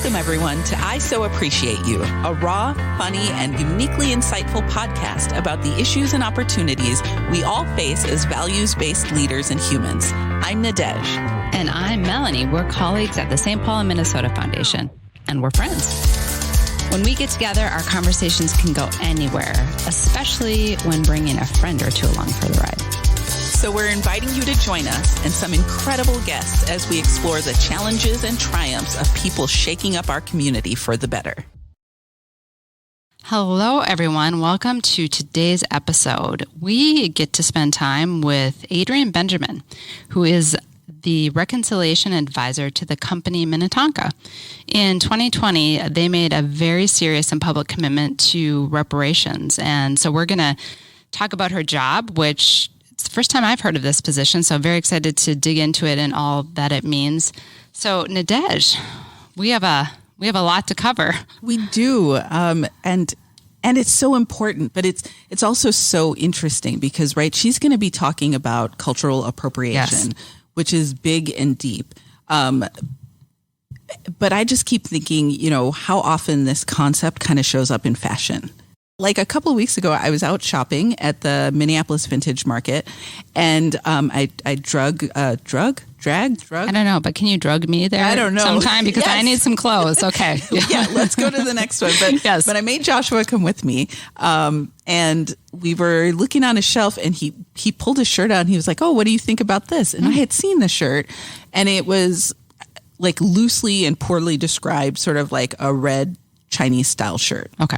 Welcome, everyone, to I So Appreciate You, a raw, funny, and uniquely insightful podcast about the issues and opportunities we all face as values-based leaders and humans. I'm Nadege. And I'm Melanie. We're colleagues at the St. Paul and Minnesota Foundation, and we're friends. When we get together, our conversations can go anywhere, especially when bringing a friend or two along for the ride. So we're inviting you to join us and some incredible guests as we explore the challenges and triumphs of people shaking up our community for the better. Hello, everyone. Welcome to today's episode. We get to spend time with Adrienne Benjamin, who is the reconciliation advisor to the company Minnetonka. In 2020, they made a very serious and public commitment to reparations. And so we're going to talk about her job, which it's the first time I've heard of this position, so I'm very excited to dig into it and all that it means. So, Nadege, we have a lot to cover. We do, and it's so important, but it's also so interesting because, right, she's going to be talking about cultural appropriation, yes, which is big and deep. But I just keep thinking, how often this concept kind of shows up in fashion. Like a couple of weeks ago, I was out shopping at the Minneapolis Vintage Market, and I dragged. I don't know, but can you drug me there? I don't know. Sometime because yes. I need some clothes. Okay. Yeah, let's go to the next one. But, yes. But I made Joshua come with me, and we were looking on a shelf, and he pulled his shirt out, and he was like, "Oh, what do you think about this?" And I had seen the shirt, and it was like loosely and poorly described, sort of like a red Chinese style shirt. Okay.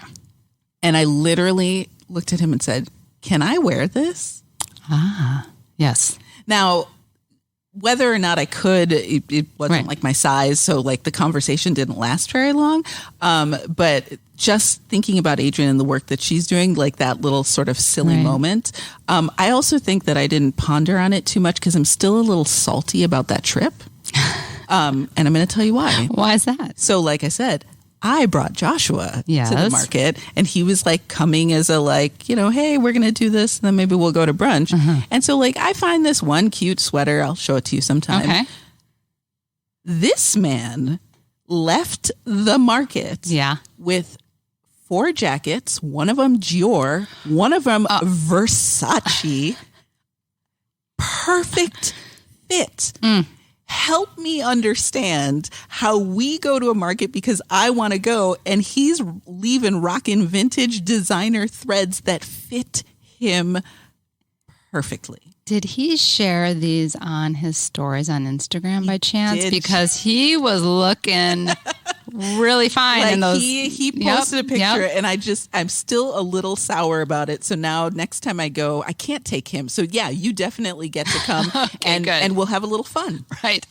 And I literally looked at him and said, "Can I wear this?" Ah, yes. Now, whether or not I could, it wasn't right. like my size. So like the conversation didn't last very long. But just thinking about Adrienne and the work that she's doing, like that little sort of silly right. moment. I also think that I didn't ponder on it too much because I'm still a little salty about that trip. And I'm going to tell you why. Why is that? So like I said, I brought Joshua yes. to the market, and he was like coming as a hey, we're going to do this, and then maybe we'll go to brunch. Uh-huh. And so like I find this one cute sweater. I'll show it to you sometime. Okay. This man left the market with 4 jackets, one of them Dior, one of them Versace. Perfect fit. Help me understand how we go to a market because I want to go, and he's leaving rocking vintage designer threads that fit him perfectly. Did he share these on his stories on Instagram by chance? Because he was looking really fine in those. He posted a picture, and I'm still a little sour about it. So now next time I go, I can't take him. So yeah, you definitely get to come okay, and we'll have a little fun. Right.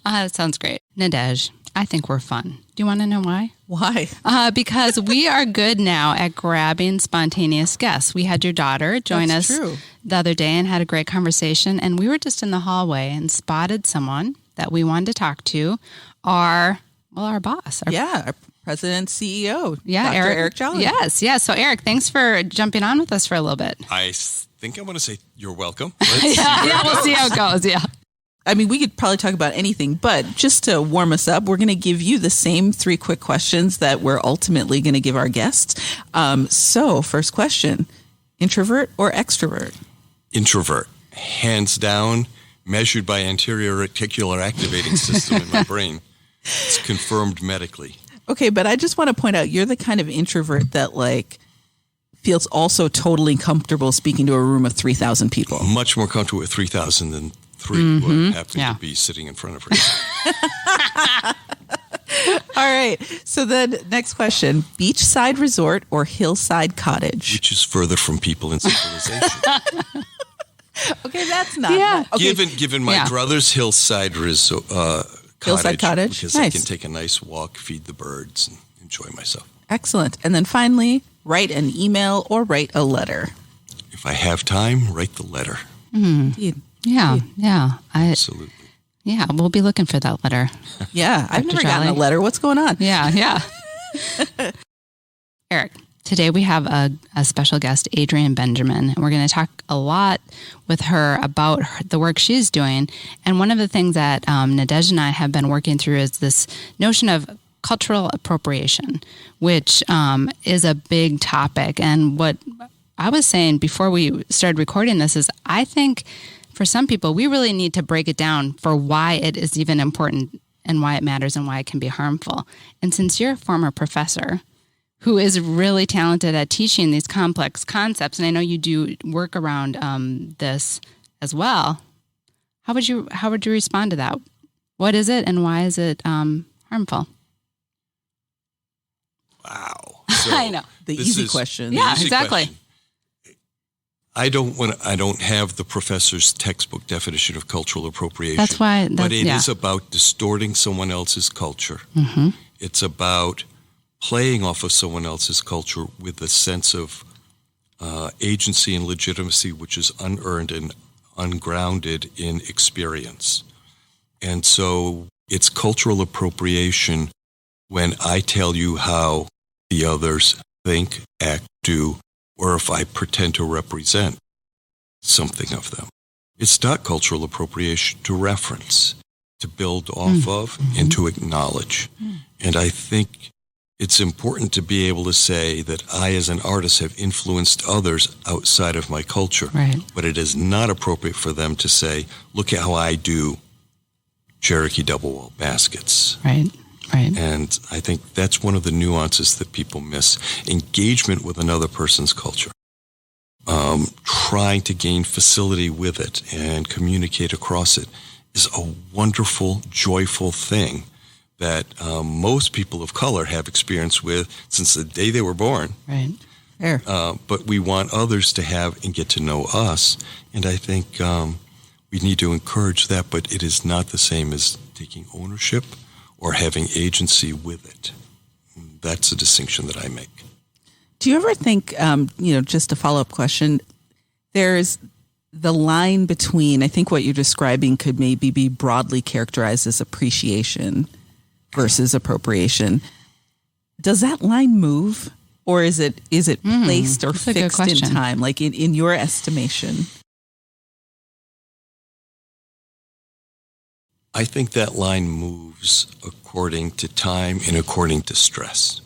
That sounds great. Nadege, I think we're fun. Do you want to know why? Why? Because we are good now at grabbing spontaneous guests. We had your daughter join us the other day and had a great conversation. And we were just in the hallway and spotted someone that we wanted to talk to, our boss. Our president, CEO, Dr. Eric Jolly. Yes. So Eric, thanks for jumping on with us for a little bit. I think I want to say you're welcome. We'll see how it goes. Yeah. I mean, we could probably talk about anything, but just to warm us up, we're going to give you the same 3 quick questions that we're ultimately going to give our guests. So first question, introvert or extrovert? Introvert, hands down, measured by anterior reticular activating system in my brain. It's confirmed medically. Okay, but I just want to point out, you're the kind of introvert that feels also totally comfortable speaking to a room of 3,000 people. Much more comfortable with 3,000 than 3 who happen to be sitting in front of her. All right. So then next question, beachside resort or hillside cottage? Which is further from people in civilization. Okay, that's not. Yeah. Okay. Given my brother's hillside cottage. Because I can take a nice walk, feed the birds, and enjoy myself. Excellent. And then finally, write an email or write a letter. If I have time, write the letter. Indeed. Yeah. Absolutely. Yeah, we'll be looking for that letter. Yeah, I've never gotten a letter. What's going on? Yeah. Eric, today we have a special guest, Adrienne Benjamin, and we're going to talk a lot with her about the work she's doing. And one of the things that Nadege and I have been working through is this notion of cultural appropriation, which is a big topic. And what I was saying before we started recording this is I think for some people, we really need to break it down for why it is even important and why it matters and why it can be harmful. And since you're a former professor who is really talented at teaching these complex concepts, and I know you do work around this as well, how would you respond to that? What is it and why is it harmful? Wow. So I know. The easy question. Yeah, exactly. Question. I don't have the professor's textbook definition of cultural appropriation. That's why. But it is about distorting someone else's culture. Mm-hmm. It's about playing off of someone else's culture with a sense of agency and legitimacy, which is unearned and ungrounded in experience. And so it's cultural appropriation when I tell you how the others think, act, do, or if I pretend to represent something of them. It's not cultural appropriation to reference, to build off of, and to acknowledge. And I think it's important to be able to say that I, as an artist, have influenced others outside of my culture. Right. But it is not appropriate for them to say, look at how I do Cherokee double-wall baskets. Right. Right. And I think that's one of the nuances that people miss. Engagement with another person's culture. Trying to gain facility with it and communicate across it is a wonderful, joyful thing that most people of color have experience with since the day they were born. Right. Fair. But we want others to have and get to know us. And I think we need to encourage that, but it is not the same as taking ownership or having agency with it. That's a distinction that I make. Do you ever think, just a follow-up question, there's the line between, I think what you're describing could maybe be broadly characterized as appreciation versus appropriation. Does that line move, or is it placed or fixed in time, like in your estimation? I think that line moves according to time and according to stress.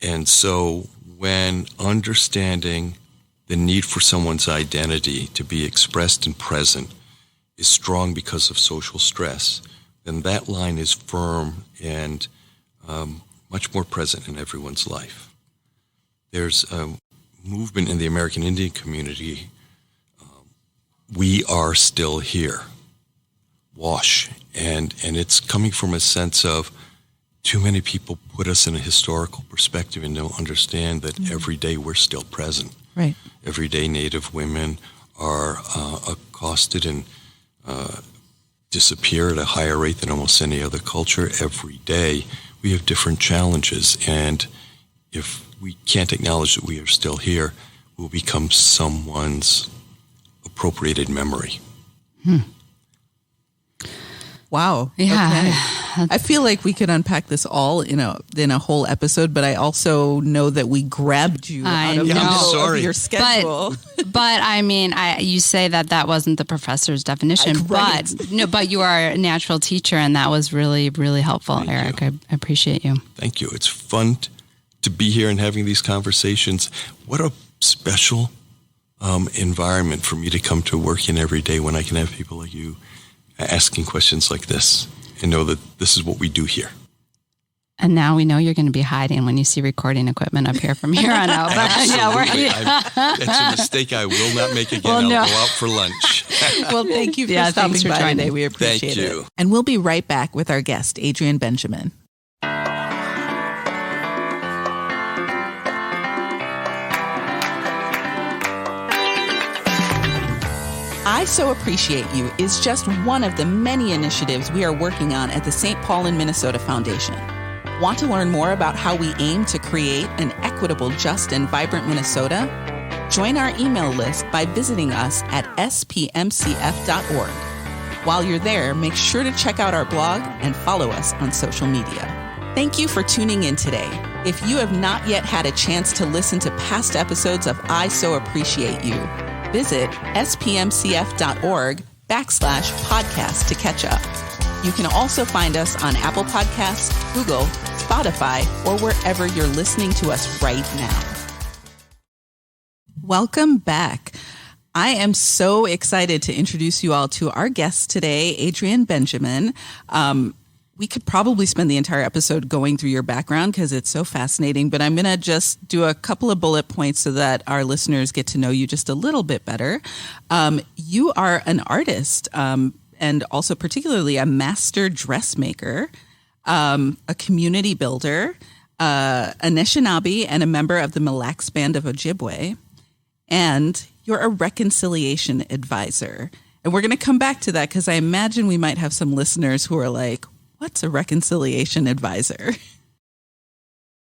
And so when understanding the need for someone's identity to be expressed and present is strong because of social stress, then that line is firm and much more present in everyone's life. There's a movement in the American Indian community, we are still here. WASH, and it's coming from a sense of too many people put us in a historical perspective and don't understand that every day we're still present. Right. Every day Native women are accosted and disappear at a higher rate than almost any other culture. Every day we have different challenges, and if we can't acknowledge that we are still here, we'll become someone's appropriated memory. Wow. Yeah. Okay. I feel like we could unpack this all in a whole episode, but I also know that we grabbed you out of the middle of your schedule. But I mean, you say that wasn't the professor's definition, right. but you are a natural teacher, and that was really, really helpful, Eric. I appreciate you. Thank you. It's fun to be here and having these conversations. What a special environment for me to come to work in every day when I can have people like you asking questions like this and know that this is what we do here. And now we know you're going to be hiding when you see recording equipment up here from here on out. Absolutely. That's a mistake I will not make again. I'll go out for lunch. Well, thank you for stopping by today. We appreciate it. Thank you. And we'll be right back with our guest, Adrienne Benjamin. I So Appreciate You is just one of the many initiatives we are working on at the St. Paul and Minnesota Foundation. Want to learn more about how we aim to create an equitable, just, and vibrant Minnesota? Join our email list by visiting us at spmcf.org. While you're there, make sure to check out our blog and follow us on social media. Thank you for tuning in today. If you have not yet had a chance to listen to past episodes of I So Appreciate You, visit spmcf.org/podcast to catch up. You can also find us on Apple Podcasts, Google, Spotify, or wherever you're listening to us right now. Welcome back. I am so excited to introduce you all to our guest today, Adrienne Benjamin. We could probably spend the entire episode going through your background because it's so fascinating, but I'm going to just do a couple of bullet points so that our listeners get to know you just a little bit better. You are an artist and also particularly a master dressmaker, a community builder, Anishinaabe, and a member of the Mille Lacs Band of Ojibwe. And you're a reconciliation advisor. And we're going to come back to that because I imagine we might have some listeners who are like, what's a reconciliation advisor?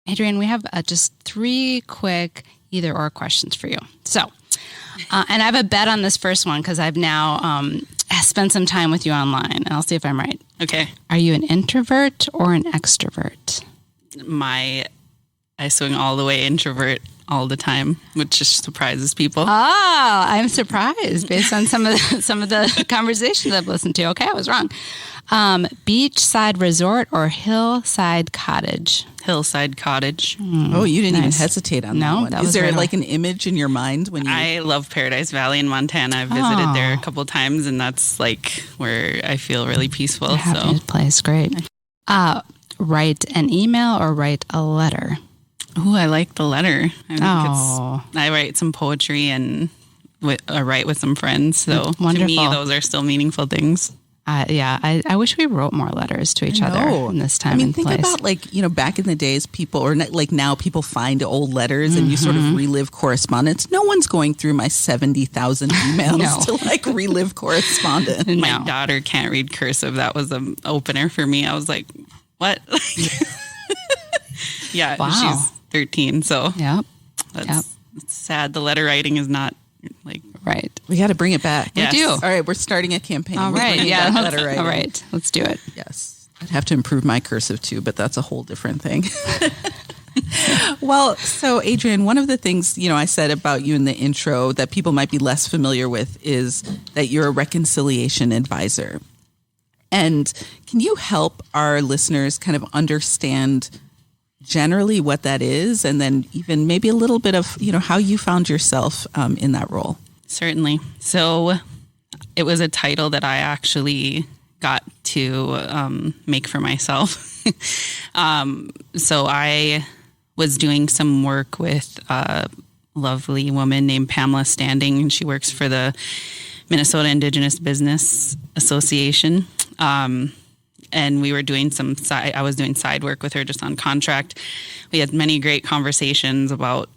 Adrienne, we have just 3 quick either or questions for you. So, and I have a bet on this first one because I've now spent some time with you online, and I'll see if I'm right. Okay. Are you an introvert or an extrovert? I swing all the way introvert all the time, which just surprises people. Oh, I'm surprised based on some of the conversations I've listened to. Okay, I was wrong. Beachside resort or hillside cottage? Hillside cottage. Oh, you didn't even hesitate on that one. That Is there right like an image in your mind when you... I love Paradise Valley in Montana. I've visited there a couple times, and that's like where I feel really peaceful. Happy place, great. Write an email or write a letter? Oh, I like the letter. I write some poetry and I write with some friends. So to me, those are still meaningful things. I wish we wrote more letters to each other in this time and think place. About back in the days, people, or like now people find old letters and you sort of relive correspondence. No one's going through my 70,000 emails to relive correspondence. My daughter can't read cursive. That was an opener for me. I was like, what? Yeah, wow. She's 13, so it's sad. The letter writing is not right. We got to bring it back. Yes. We do. All right, we're starting a campaign. All right, letter writing. All right, let's do it. Yes, I'd have to improve my cursive too, but that's a whole different thing. Well, so Adrienne, one of the things, I said about you in the intro that people might be less familiar with is that you're a reconciliation advisor. And can you help our listeners kind of understand generally what that is, and then even maybe a little bit of, how you found yourself in that role? Certainly. So it was a title that I actually got to make for myself. So I was doing some work with a lovely woman named Pamela Standing, and she works for the Minnesota Indigenous Business Association. And we were doing I was doing side work with her just on contract. We had many great conversations about,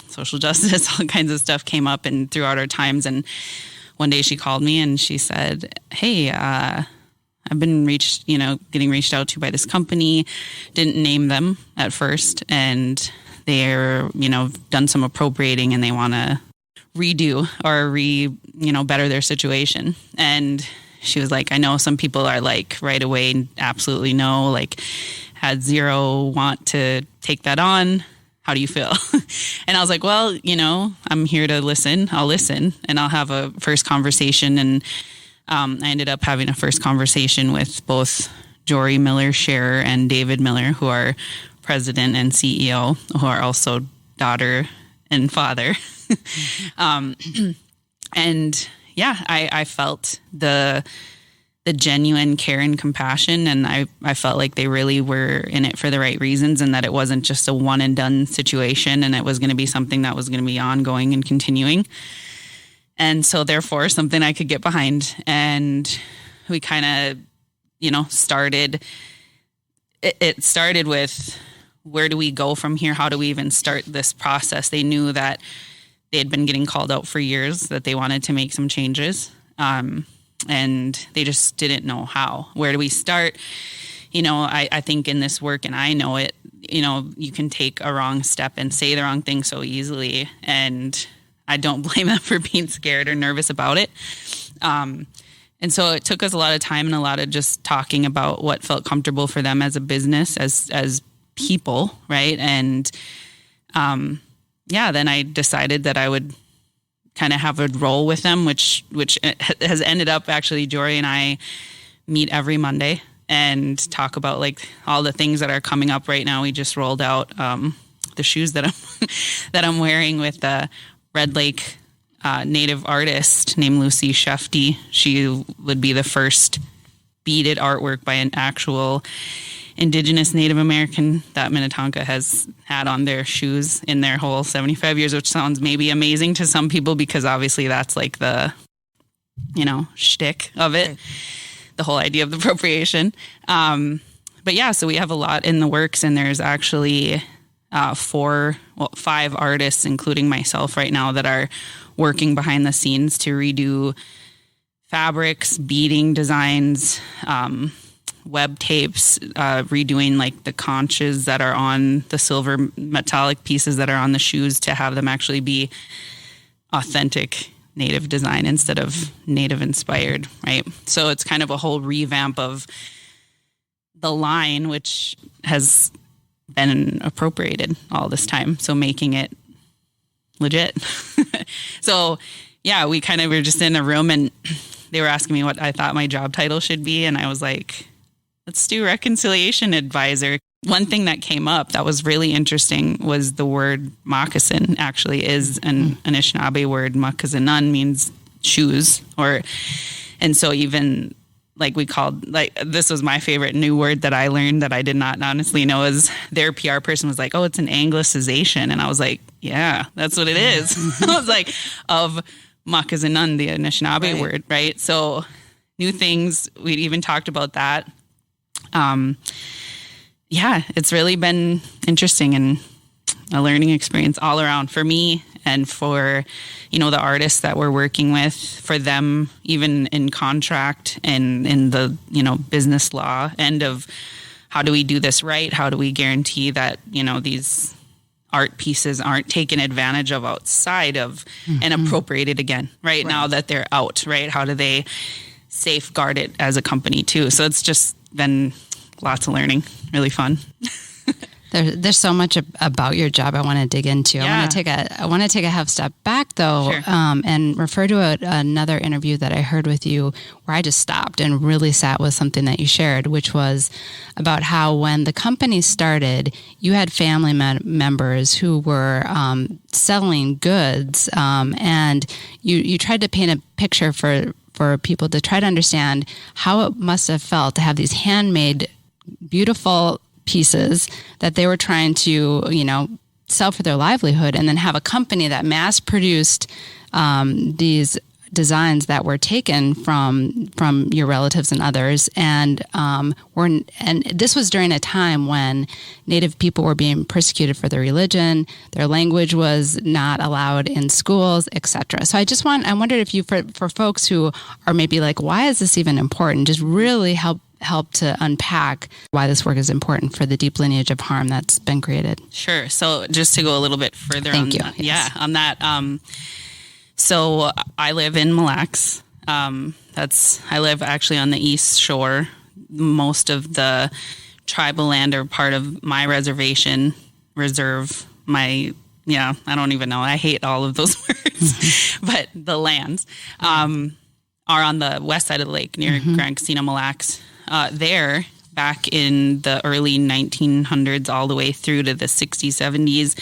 social justice, all kinds of stuff came up and throughout our times. And one day she called me and she said, hey, I've been getting reached out to by this company, didn't name them at first. And they're, done some appropriating and they want to redo or better their situation. And she was like, I know some people are like right away, absolutely no, had zero want to take that on. How do you feel? And I was like, well, I'm here to listen. I'll listen and I'll have a first conversation. And I ended up having a first conversation with both Jory Miller Scherer and David Miller, who are president and CEO, who are also daughter and father. And yeah, I felt the genuine care and compassion, and I felt like they really were in it for the right reasons, and that it wasn't just a one and done situation, and it was going to be something that was going to be ongoing and continuing. And so therefore something I could get behind. And we kind of, started, it started with, where do we go from here? How do we even start this process? They knew that they had been getting called out for years, that they wanted to make some changes. And they just didn't know how. Where do we start? I think in this work, and I know it, you can take a wrong step and say the wrong thing so easily. And I don't blame them for being scared or nervous about it. And so it took us a lot of time and a lot of just talking about what felt comfortable for them as a business, as people, right? And then I decided that I would kind of have a role with them, which has ended up actually Jory and I meet every Monday and talk about like all the things that are coming up right now. We just rolled out the shoes that I'm wearing with the Red Lake native artist named Lucy Shefty. She would be the first beaded artwork by an actual Indigenous Native American that Minnetonka has had on their shoes in their whole 75 years, which sounds maybe amazing to some people because obviously that's like the, shtick of it, the whole idea of the appropriation. But yeah, so we have a lot in the works, and there's actually 5 artists, including myself right now, that are working behind the scenes to redo fabrics, beading designs, web tapes, redoing like the conches that are on the silver metallic pieces that are on the shoes to have them actually be authentic native design instead of native inspired, right? So it's kind of a whole revamp of the line, which has been appropriated all this time. So making it legit. So yeah, we kind of were just in a room and they were asking me what I thought my job title should be. And I was like, let's do reconciliation advisor. One thing that came up that was really interesting was the word moccasin actually is an Anishinaabe word. Moccasinun means shoes, and so even like we called, like, this was my favorite new word that I learned that I did not honestly know, is their PR person was like, oh, it's an anglicization. And I was like, yeah, that's what it is. I was like, of moccasinun, the Anishinaabe word, right? So new things, we'd even talked about that. Yeah, it's really been interesting and a learning experience all around for me and for, the artists that we're working with, for them, even in contract and in the, business law end of how do we do this right? How do we guarantee that, these art pieces aren't taken advantage of outside of and appropriated again, right? Now that they're out, right? How do they safeguard it as a company too? So it's just been lots of learning, really fun. There's so much about your job I want to dig into. Yeah. I want to take a half step back though, Sure. And refer to another interview that I heard with you where I just stopped and really sat with something that you shared, which was about how when the company started, you had family members who were selling goods, and you tried to paint a picture for people to try to understand how it must have felt to have these handmade, beautiful pieces that they were trying to, sell for their livelihood, and then have a company that mass produced these designs that were taken from your relatives and others, and this was during a time when Native people were being persecuted for their religion, their language was not allowed in schools, etc. So I wondered if you, for folks who are maybe like, why is this even important, just really help to unpack why this work is important for the deep lineage of harm that's been created. Sure. So just to go a little bit further on that. So I live in Mille Lacs. I live actually on the East Shore. Most of the tribal land are part of my reserve, I don't even know. I hate all of those words, but the lands are on the west side of the lake near Grand Casino, Mille Lacs. There, back in the early 1900s all the way through to the 60s, 70s,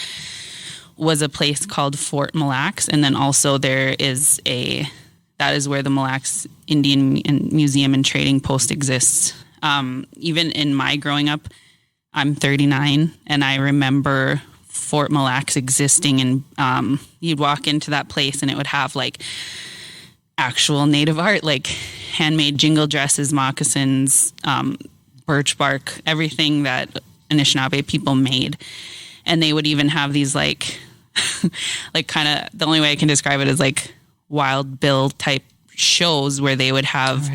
was a place called Fort Mille Lacs. And then also that is where the Mille Lacs Indian Museum and Trading Post exists. Even in my growing up, I'm 39, and I remember Fort Mille Lacs existing, and you'd walk into that place and it would have like actual native art, like handmade jingle dresses, moccasins, birch bark, everything that Anishinaabe people made. And they would even have these like kind of, the only way I can describe it is like Wild Bill type shows where they would have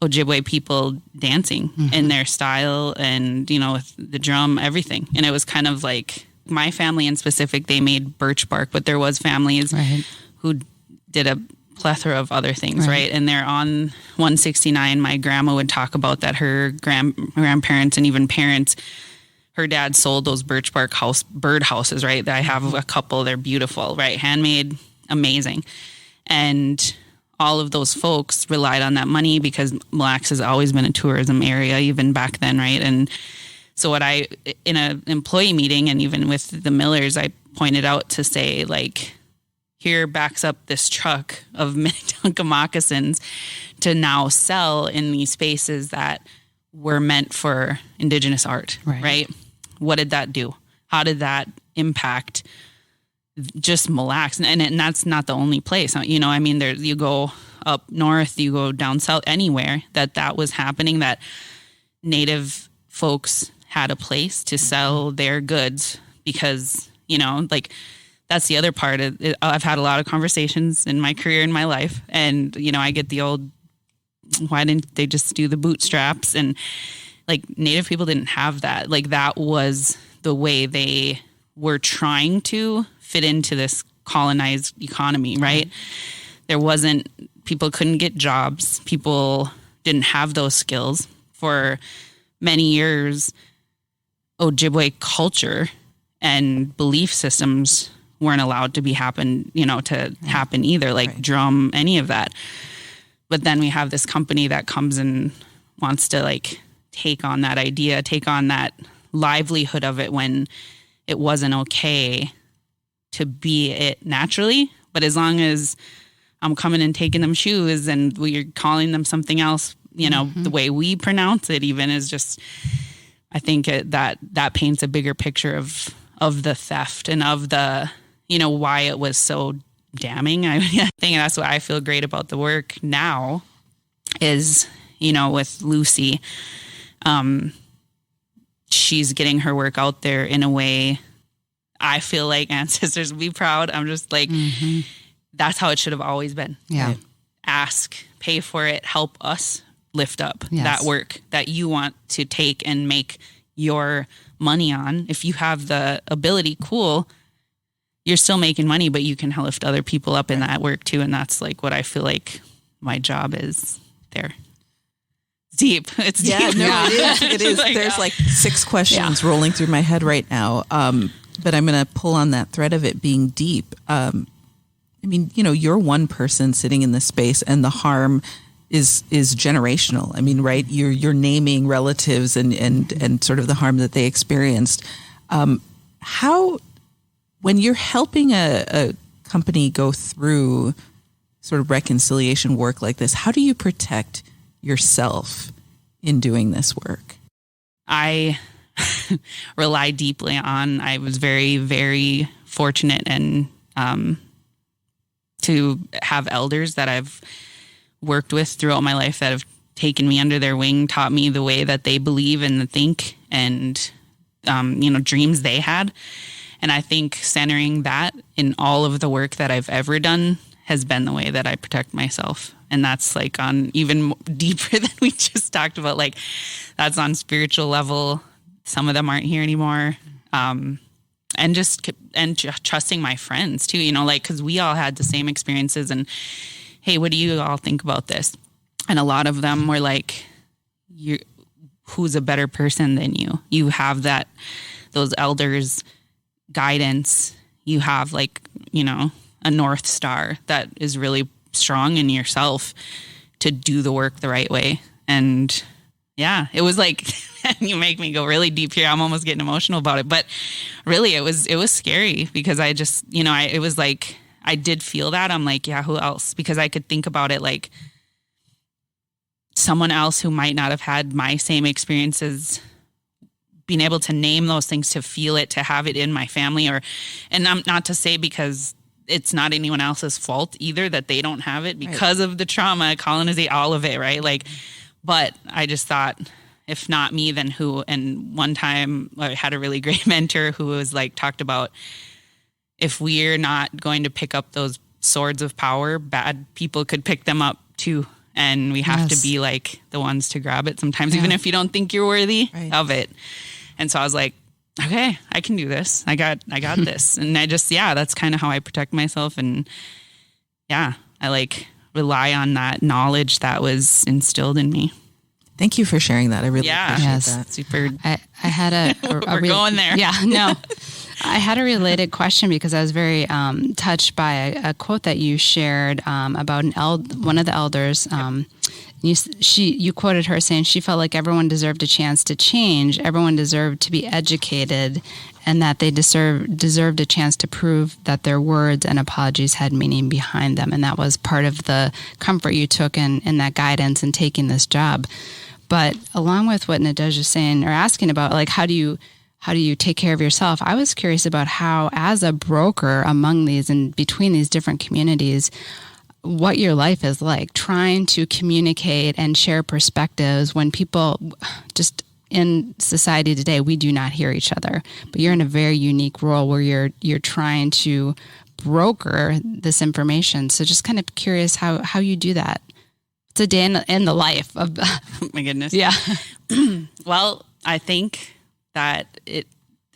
Ojibwe people dancing in their style and, with the drum, everything. And it was kind of like my family in specific, they made birch bark, but there was families who did a plethora of other things, right? And they're on 169. My grandma would talk about that her grandparents and even parents, her dad sold those birch bark bird houses, right? I have a couple, they're beautiful, right? Handmade, amazing. And all of those folks relied on that money because Mille Lacs has always been a tourism area, even back then, right? And so in an employee meeting and even with the Millers, I pointed out to say, like, here backs up this truck of Minnetonka moccasins to now sell in these spaces that were meant for Indigenous art, right? What did that do? How did that impact just Mille Lacs? And that's not the only place. You know, I mean, there you go up north, you go down south, anywhere that was happening, that Native folks had a place to sell their goods because, you know, like, that's the other part of it. I've had a lot of conversations in my career, in my life. And, you know, I get the old, why didn't they just do the bootstraps? And like, Native people didn't have that. Like, that was the way they were trying to fit into this colonized economy, right? People couldn't get jobs. People didn't have those skills. For many years, Ojibwe culture and belief systems weren't allowed to happen either, like drum, any of that. But then we have this company that comes and wants to like take on that idea, take on that livelihood of it when it wasn't okay to be it naturally. But as long as I'm coming and taking them shoes and we're calling them something else, you know, the way we pronounce it even is just, I think that paints a bigger picture of the theft and of the, you know, why it was so damning. I think that's what I feel great about the work now is, you know, with Lucy, she's getting her work out there in a way I feel like ancestors would be proud. I'm just like, that's how it should have always been. Yeah. Ask, pay for it, help us lift up that work that you want to take and make your money on. If you have the ability, cool. You're still making money, but you can lift other people up in that work too. And that's like what I feel like my job is there. Deep. It's deep. No, it is. Like, there's like 6 questions rolling through my head right now. But I'm going to pull on that thread of it being deep. I mean, you know, you're one person sitting in this space and the harm is generational. I mean, right. You're naming relatives and sort of the harm that they experienced. How, when you're helping a company go through sort of reconciliation work like this, how do you protect yourself in doing this work? I rely deeply on, I was very, very fortunate and to have elders that I've worked with throughout my life that have taken me under their wing, taught me the way that they believe and think and, you know, dreams they had. And I think centering that in all of the work that I've ever done has been the way that I protect myself. And that's like on even deeper than we just talked about, like that's on spiritual level. Some of them aren't here anymore. And just trusting my friends too, you know, like, cause we all had the same experiences and, hey, what do you all think about this? And a lot of them were like, who's a better person than you? You have those elders' guidance. You have like, you know, a North Star that is really strong in yourself to do the work the right way. And yeah, it was like, you make me go really deep here. I'm almost getting emotional about it, but really it was scary because I just, you know, it was like, I did feel that. I'm like, yeah, who else? Because I could think about it like someone else who might not have had my same experiences, being able to name those things, to feel it, to have it in my family, and I'm not to say because it's not anyone else's fault either that they don't have it because of the trauma, colonization, all of it, right? Like, but I just thought, if not me, then who? And one time I had a really great mentor who was like, talked about, if we're not going to pick up those swords of power, bad people could pick them up too. And we have to be like the ones to grab it sometimes, even if you don't think you're worthy of it. And so I was like, okay, I can do this. I got this. And I just, that's kind of how I protect myself. And I like rely on that knowledge that was instilled in me. Thank you for sharing that. I really appreciate that. Super. I had a we're going there. Yeah, no. I had a related question because I was very touched by a quote that you shared about one of the elders. You quoted her saying she felt like everyone deserved a chance to change, everyone deserved to be educated, and that they deserved a chance to prove that their words and apologies had meaning behind them. And that was part of the comfort you took in that guidance and taking this job. But along with what Nadege is saying or asking about, like, how do you take care of yourself? I was curious about how, as a broker among these and between these different communities, what your life is like, trying to communicate and share perspectives when people just in society today, we do not hear each other. But you're in a very unique role where you're trying to broker this information. So just kind of curious how you do that. It's a day in the life of Oh my goodness. Yeah. Well, I think that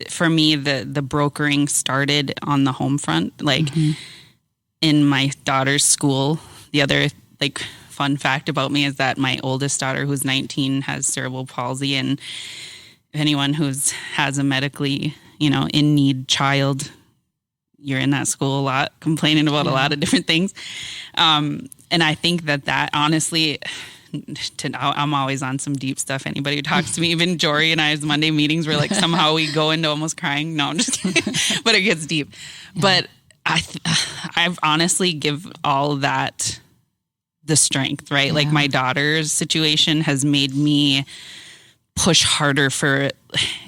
for me, the brokering started on the home front, like in my daughter's school. The other fun fact about me is that my oldest daughter, who's 19, has cerebral palsy, and if anyone has a medically, in need child, you're in that school a lot, complaining about a lot of different things. And I think that honestly, I'm always on some deep stuff. Anybody who talks to me, even Jory and I's Monday meetings, where somehow we go into almost crying. No, I'm just kidding. But it gets deep. Yeah. But I've honestly give all that the strength, right? Yeah. Like my daughter's situation has made me push harder for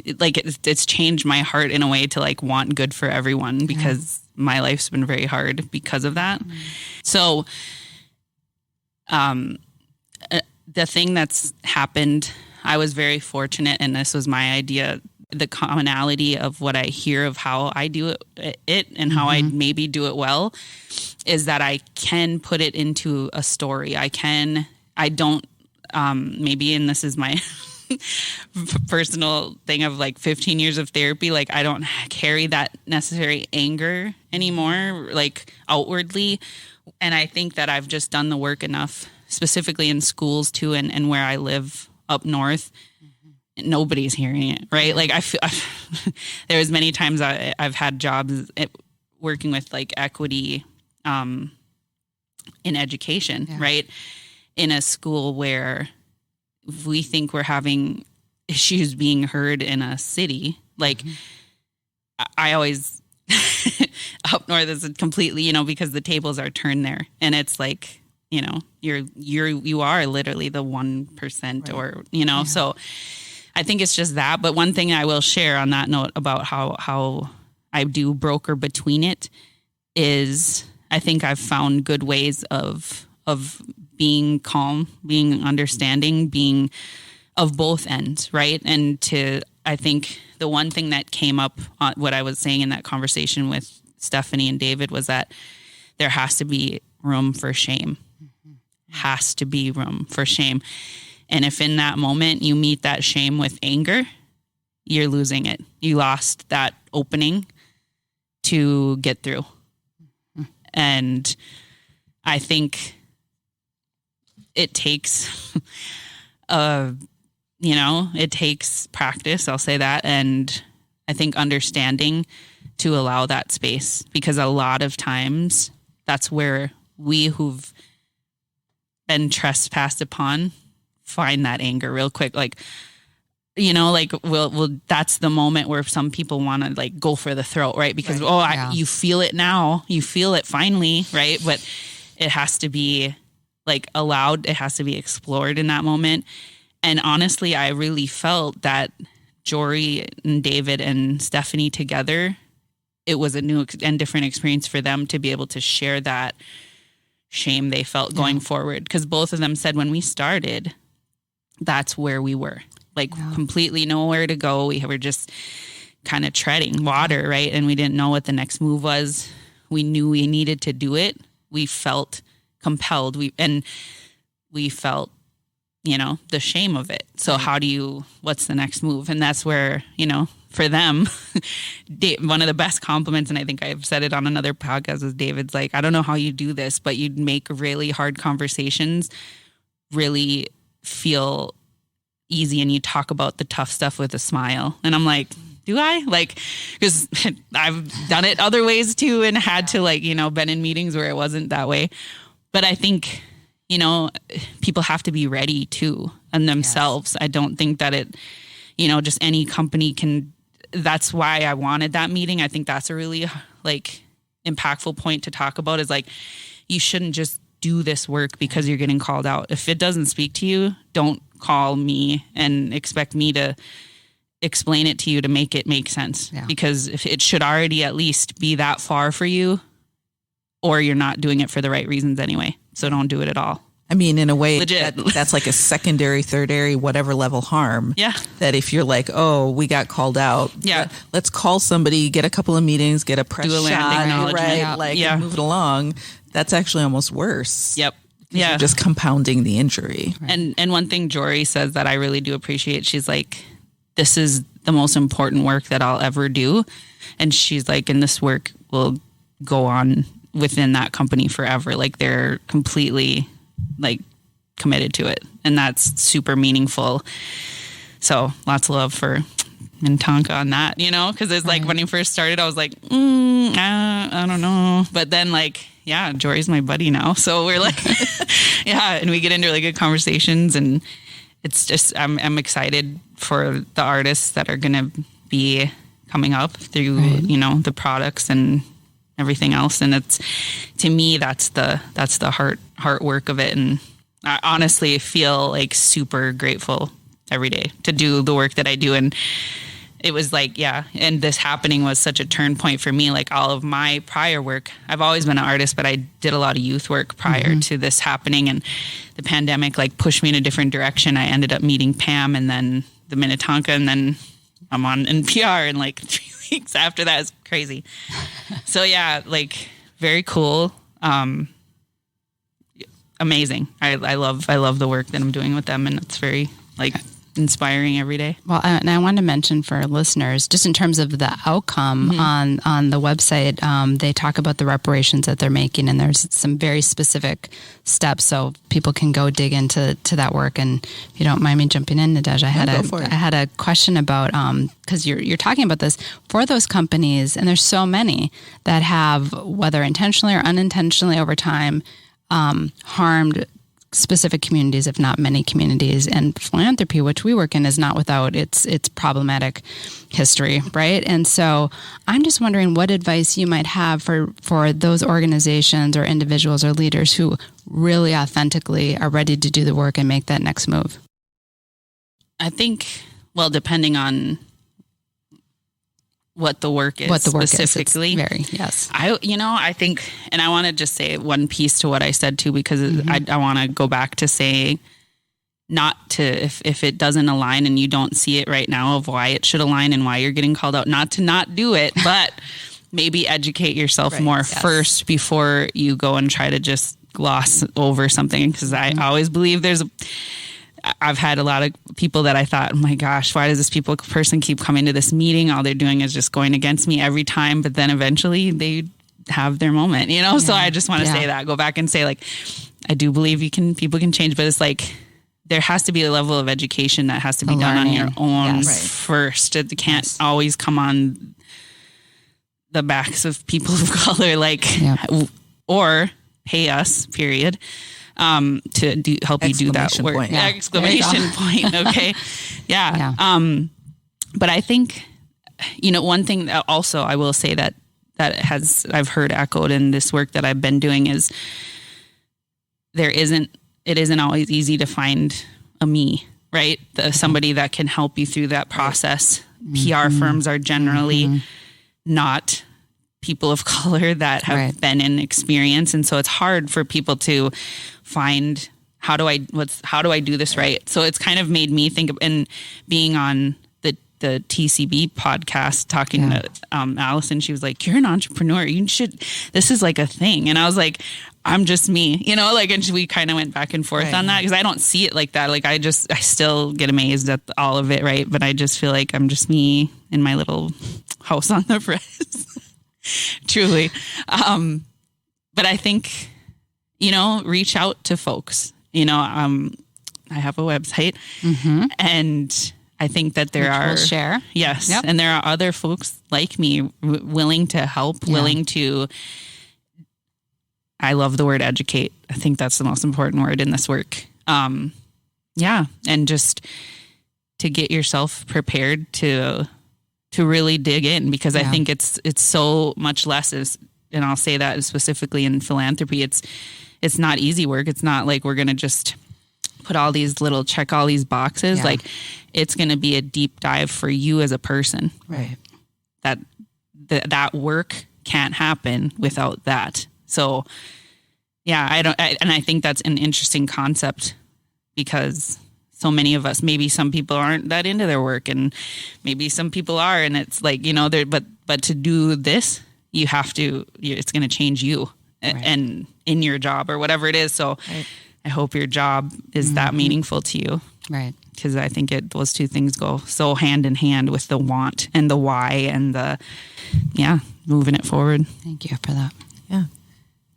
it's changed my heart in a way to want good for everyone, because my life's been very hard because of that. So, the thing that's happened, I was very fortunate, and this was my idea. The commonality of what I hear of how I do it and how I maybe do it well is that I can put it into a story. I don't, maybe, and this is my personal thing of 15 years of therapy, I don't carry that necessary anger anymore, outwardly. And I think that I've just done the work enough, specifically in schools too, and where I live up north. Nobody's hearing it, right? I feel there was many times I've had jobs working with equity in education, right? In a school where we think we're having issues being heard in a city. I always up north is completely, because the tables are turned there, and it's you are literally the 1%, or so. I think it's just that. But one thing I will share on that note about how I do broker between it is I think I've found good ways of being calm, being understanding, being of both ends, right? And I think the one thing that came up on what I was saying in that conversation with Stephanie and David was that there has to be room for shame. Has to be room for shame. And if in that moment you meet that shame with anger, you're losing it. You lost that opening to get through. And I think it takes, it takes practice, I'll say that. And I think understanding to allow that space, because a lot of times that's where we who've been trespassed upon find that anger real quick. We'll that's the moment where some people want to go for the throat, right? Because, you feel it now, you feel it finally, right? But it has to be allowed, it has to be explored in that moment. And honestly, I really felt that Jory and David and Stephanie together, it was a new and different experience for them to be able to share that shame they felt going forward. Because both of them said when we started, that's where we were, completely nowhere to go. We were just kind of treading water, right? And we didn't know what the next move was. We knew we needed to do it. We felt compelled. We felt, the shame of it. So what's the next move? And that's where, for them, one of the best compliments, and I think I've said it on another podcast, is David's I don't know how you do this, but you'd make really hard conversations really feel easy, and you talk about the tough stuff with a smile. And I'm do I? Like, because I've done it other ways too and had to like, been in meetings where it wasn't that way. But I think, people have to be ready too and themselves. Yes. I don't think that it, just any company can. That's why I wanted that meeting. I think that's a really like impactful point to talk about is like, you shouldn't just do this work because you're getting called out. If it doesn't speak to you, don't call me and expect me to explain it to you to make it make sense. Yeah. Because if it should already at least be that far for you, or you're not doing it for the right reasons anyway. So don't do it at all. I mean, in a way, that's like a secondary, thirdary, whatever level harm. Yeah. That if you're like, oh, we got called out. Yeah. Let's call somebody, get a couple of meetings, get a press do a shot, right? Yeah. Like move it along. That's actually almost worse. Yep. Yeah. You're just compounding the injury. Right. And one thing Jory says that I really do appreciate, she's like, this is the most important work that I'll ever do. And she's like, and this work will go on within that company forever. Like they're completely like committed to it. And that's super meaningful. So lots of love for Minnetonka on that, because it's like when you first started, I was like, I don't know. But then like, yeah, Jory's my buddy now. So we're like, and we get into really good conversations, and it's just, I'm excited for the artists that are going to be coming up through, the products and everything else. And it's, to me, that's the heart work of it. And I honestly feel like super grateful every day to do the work that I do. And it was like, and this happening was such a turn point for me. Like all of my prior work, I've always been an artist, but I did a lot of youth work prior to this happening. And the pandemic like pushed me in a different direction. I ended up meeting Pam and then the Minnetonka, and then I'm on NPR, and like 3 weeks after that is crazy. So like very cool. Amazing. I love the work that I'm doing with them, and it's very like inspiring every day. Well, and I want to mention for listeners, just in terms of the outcome on the website, they talk about the reparations that they're making, and there's some very specific steps, so people can go dig into that work. And if you don't mind me jumping in, Nadege, I had a question about because you're talking about this for those companies, and there's so many that have, whether intentionally or unintentionally over time, harmed specific communities, if not many communities. And philanthropy, which we work in, is not without its problematic history, right? And so I'm just wondering what advice you might have for those organizations or individuals or leaders who really authentically are ready to do the work and make that next move. I think, well, depending on what the work is specifically. Yes. I think, and I want to just say one piece to what I said too, because I want to go back to say not to, if it doesn't align and you don't see it right now of why it should align and why you're getting called out, not to not do it, but maybe educate yourself more first before you go and try to just gloss over something. Because I always believe I've had a lot of people that I thought, oh my gosh, why does this person keep coming to this meeting? All they're doing is just going against me every time. But then eventually they have their moment, So I just want to say that, go back and say like, I do believe people can change, but it's like, there has to be a level of education that has to be done on your own first. It can't always come on the backs of people of color, or pay us, period. To help you do that work. Point. Yeah. Exclamation point. Okay. Yeah. But I think, one thing that also I will say that I've heard echoed in this work that I've been doing is it isn't always easy to find a me, right? Somebody that can help you through that process. PR firms are generally not people of color that have been in experience. And so it's hard for people to find, how do I do this right? So it's kind of made me think of, and being on the TCB podcast, talking to Allison, she was like, you're an entrepreneur. This is like a thing. And I was like, I'm just me, and we kind of went back and forth on that because I don't see it like that. Like I still get amazed at all of it. Right. But I just feel like I'm just me in my little house on the press. Truly. But I think, reach out to folks, I have a website and I think that there are we'll share. Yes. Yep. And there are other folks like me willing to help, willing to, I love the word educate. I think that's the most important word in this work. And just to get yourself prepared to really dig in, because I think it's so much less, and I'll say that specifically in philanthropy, it's not easy work. It's not like we're going to just check all these boxes. Like, it's going to be a deep dive for you as a person. Right. That work can't happen without that. So I think that's an interesting concept, because so many of us, maybe some people aren't that into their work, and maybe some people are, and it's like, but to do this, you have to, it's going to change you and in your job or whatever it is. So I hope your job is that meaningful to you. Right. Because I think those two things go so hand in hand with the want and the why and the, moving it forward. Thank you for that. Yeah.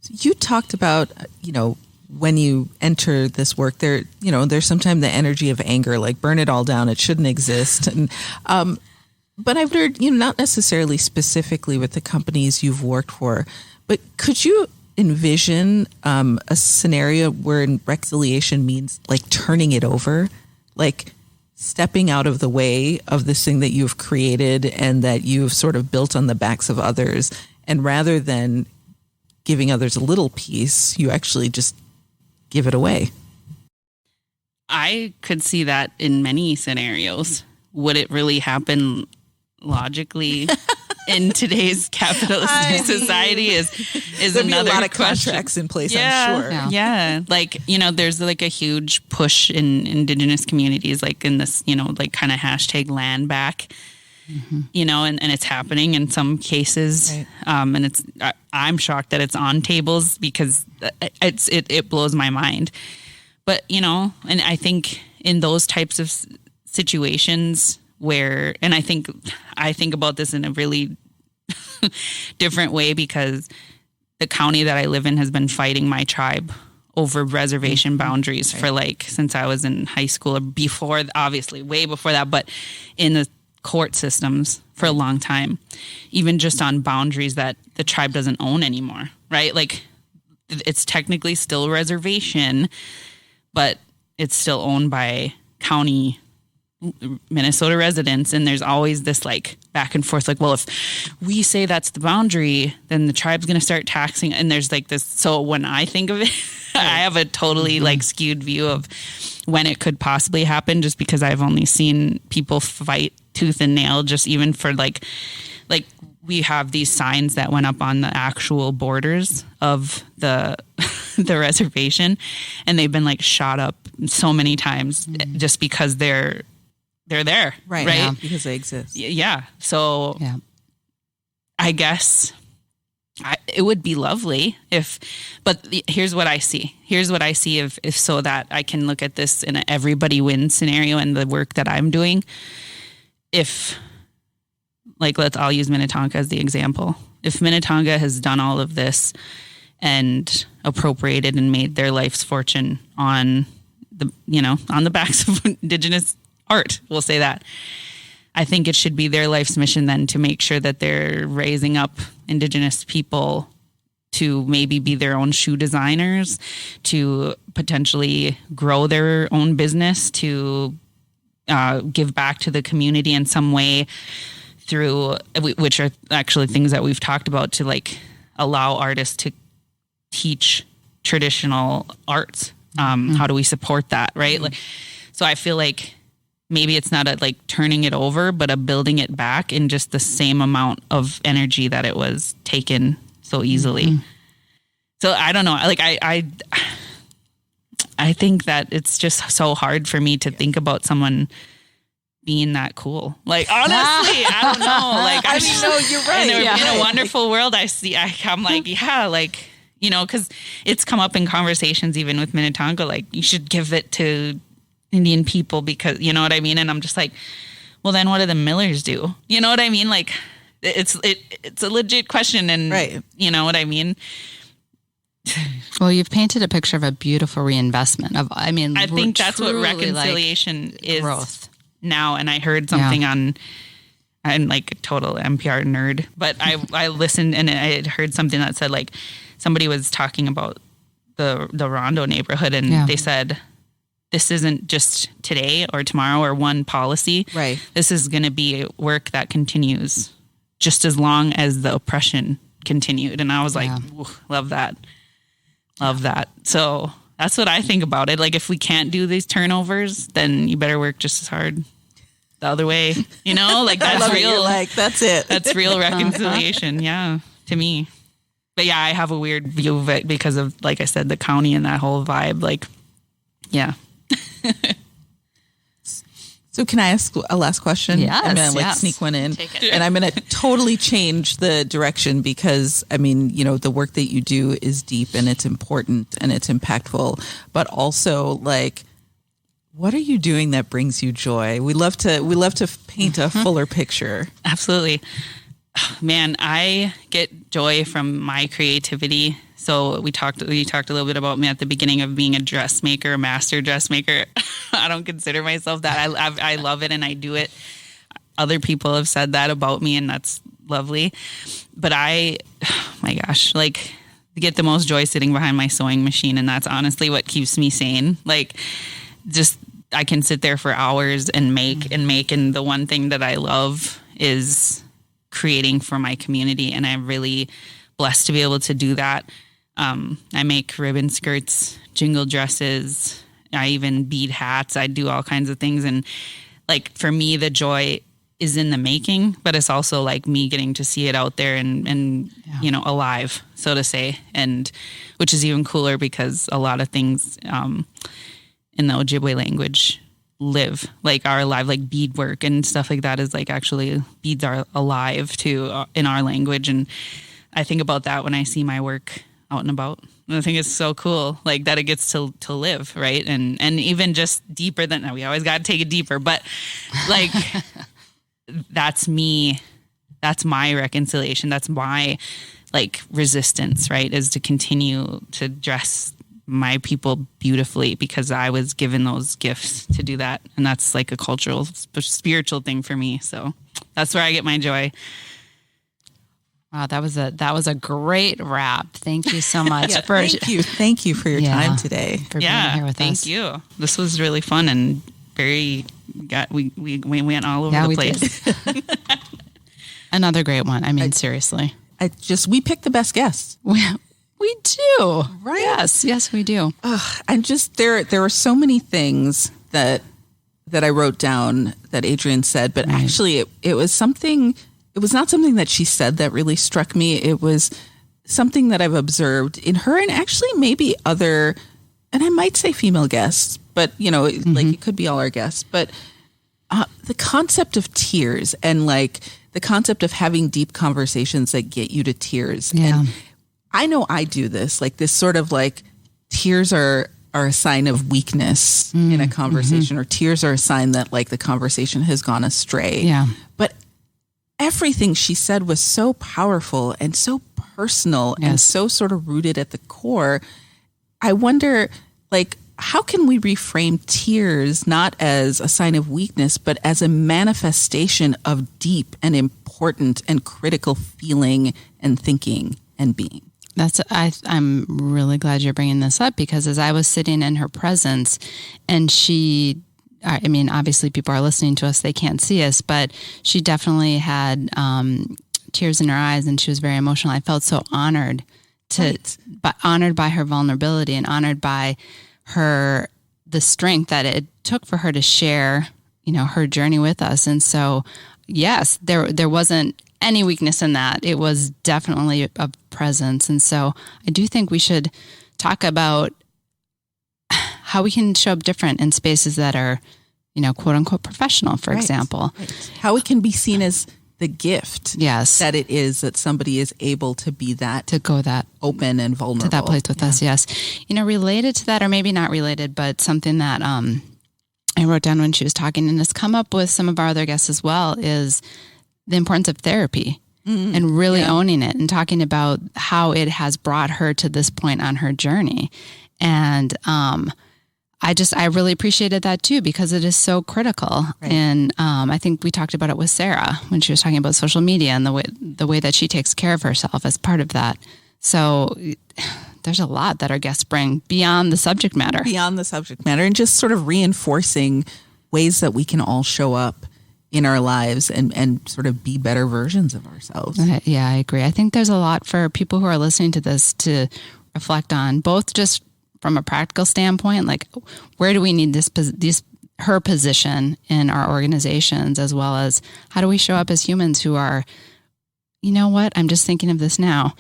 So you talked about, when you enter this work, there's sometimes the energy of anger, like burn it all down. It shouldn't exist. And, but I've heard, not necessarily specifically with the companies you've worked for, but could you envision a scenario where reconciliation means like turning it over, like stepping out of the way of this thing that you've created and that you've sort of built on the backs of others, and rather than giving others a little piece, you actually just give it away? I could see that in many scenarios. Would it really happen logically in today's capitalist society is another a lot of question. Contracts in place, I'm sure. Yeah. Like, there's like a huge push in Indigenous communities, like in this, like kind of hashtag land back, and it's happening in some cases. Right. And I'm shocked that it's on tables, because it blows my mind. But, and I think in those types of situations where, and I think about this in a really different way, because the county that I live in has been fighting my tribe over reservation boundaries for since I was in high school, or before, obviously way before that, but in the court systems for a long time, even just on boundaries that the tribe doesn't own anymore, right? Like, it's technically still a reservation, but it's still owned by county Minnesota residents. And there's always this like back and forth, like, well, if we say that's the boundary, then the tribe's going to start taxing. And there's like this. So when I think of it, I have a totally like skewed view of when it could possibly happen, just because I've only seen people fight tooth and nail, just even for like we have these signs that went up on the actual borders of the the reservation, and they've been like shot up so many times just because they're there, right? Yeah, because they exist. Yeah. So yeah. I guess it would be lovely but here's what I see. If so that I can look at this in an everybody wins scenario and the work that I'm doing. If I'll use Minnetonka as the example. If Minnetonka has done all of this and appropriated and made their life's fortune on the backs of Indigenous art, we'll say that, I think it should be their life's mission then to make sure that they're raising up Indigenous people to maybe be their own shoe designers, to potentially grow their own business, to give back to the community in some way through, which are actually things that we've talked about, to like allow artists to teach traditional arts. How do we support that? Right. So I feel like maybe it's not a like turning it over, but a building it back in just the same amount of energy that it was taken so easily. So I don't know. Like I think that it's just so hard for me to think about someone being that cool. Like, honestly, I don't know. Like, I mean, no, you're right. In a wonderful world, I'm like, yeah, like, because it's come up in conversations even with Minnetonka, like, you should give it to Indian people because, you know what I mean? And I'm just like, well, then what do the Millers do? You know what I mean? Like, it's a legit question, and right. You know what I mean? Well, you've painted a picture of a beautiful reinvestment of, I think that's what reconciliation is. Growth. now, and I heard something on, I'm like a total NPR nerd, but I listened and I had heard something that said like somebody was talking about the Rondo neighborhood, and they said, this isn't just today or tomorrow or one policy. Right. This is going to be work that continues just as long as the oppression continued. And I was like, love that. Love that. So that's what I think about it. Like, if we can't do these turnovers, then you better work just as hard the other way. You know, like that's real. Like, that's it. That's real reconciliation. Yeah. To me. But yeah, I have a weird view of it because of, like I said, the county and that whole vibe. Like, yeah. So can I ask a last question? Yes, I'm going to sneak one in. Take it. And I'm going to totally change the direction because, I mean, you know, the work that you do is deep and it's important and it's impactful. But also, like, what are you doing that brings you joy? We love to paint a fuller picture. Absolutely. Man, I get joy from my creativity. So we talked a little bit about me at the beginning of being a dressmaker, a master dressmaker. I don't consider myself that. I love it and I do it. Other people have said that about me, and that's lovely. But oh my gosh, like, I get the most joy sitting behind my sewing machine, and that's honestly what keeps me sane. Like, just I can sit there for hours and make and make, and the one thing that I love is creating for my community, and I'm really blessed to be able to do that. I make ribbon skirts, jingle dresses. I even bead hats. I do all kinds of things. And like, for me, the joy is in the making, but it's also like me getting to see it out there and you know, alive, so to say. And which is even cooler because a lot of things in the Ojibwe language are alive, like beadwork and stuff like that is like, actually beads are alive too in our language. And I think about that when I see my work out and about. And I think it's so cool, like, that it gets to live, right? And even just deeper than that. We always got to take it deeper, but like, that's me. That's my reconciliation. That's my like resistance, right? Is to continue to dress my people beautifully because I was given those gifts to do that. And that's like a cultural, spiritual thing for me. So that's where I get my joy. Wow, that was a great wrap. Thank you so much. Thank you for your time today. For being here with us. Thank you. This was really fun and we went all over the place. Another great one. I mean, seriously. We picked the best guests. We do. Right? Yes, we do. And just there were so many things that I wrote down that Adrienne said, but actually it was something. It was not something that she said that really struck me. It was something that I've observed in her and actually maybe other, and I might say female guests, but you know, like it could be all our guests, but the concept of tears and like the concept of having deep conversations that get you to tears. Yeah. And I know I do this, like this sort of like tears are a sign of weakness in a conversation, or tears are a sign that like the conversation has gone astray. Yeah. But everything she said was so powerful and so personal and so sort of rooted at the core. I wonder, like, how can we reframe tears not as a sign of weakness, but as a manifestation of deep and important and critical feeling and thinking and being? I'm really glad you're bringing this up because as I was sitting in her presence and I mean, obviously people are listening to us, they can't see us, but she definitely had tears in her eyes and she was very emotional. I felt so honored honored by her vulnerability and honored by the strength that it took for her to share, you know, her journey with us. And so, yes, there wasn't any weakness in that. It was definitely a presence. And so I do think we should talk about how we can show up different in spaces that are, you know, quote unquote professional, for example. Right. How it can be seen as the gift that it is that somebody is able to be that, to go that open and vulnerable. To that place with us, yes. You know, related to that, or maybe not related, but something that I wrote down when she was talking and has come up with some of our other guests as well is the importance of therapy and really owning it and talking about how it has brought her to this point on her journey. And I really appreciated that too, because it is so critical. Right. And I think we talked about it with Sarah when she was talking about social media and the way that she takes care of herself as part of that. So there's a lot that our guests bring beyond the subject matter. And just sort of reinforcing ways that we can all show up in our lives and sort of be better versions of ourselves. Yeah, I agree. I think there's a lot for people who are listening to this to reflect on, both just from a practical standpoint, like where do we need her position in our organizations, as well as how do we show up as humans who are, you know what, I'm just thinking of this now.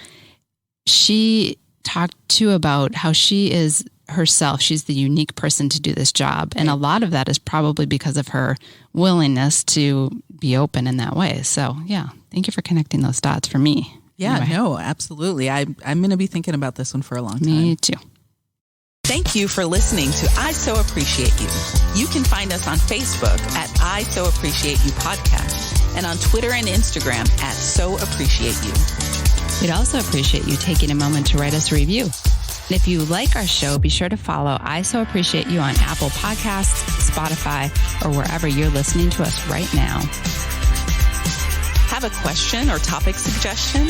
She talked too about how she is herself. She's the unique person to do this job. And a lot of that is probably because of her willingness to be open in that way. So yeah, thank you for connecting those dots for me. Yeah, anyway. No, absolutely. I'm going to be thinking about this one for a long time. Me too. Thank you for listening to I So Appreciate You. You can find us on Facebook at I So Appreciate You Podcast and on Twitter and Instagram at So Appreciate You. We'd also appreciate you taking a moment to write us a review. And if you like our show, be sure to follow I So Appreciate You on Apple Podcasts, Spotify, or wherever you're listening to us right now. Have a question or topic suggestion?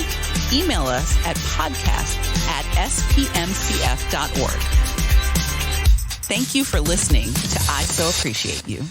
Email us at podcast@spmcf.org. Thank you for listening to I So Appreciate You.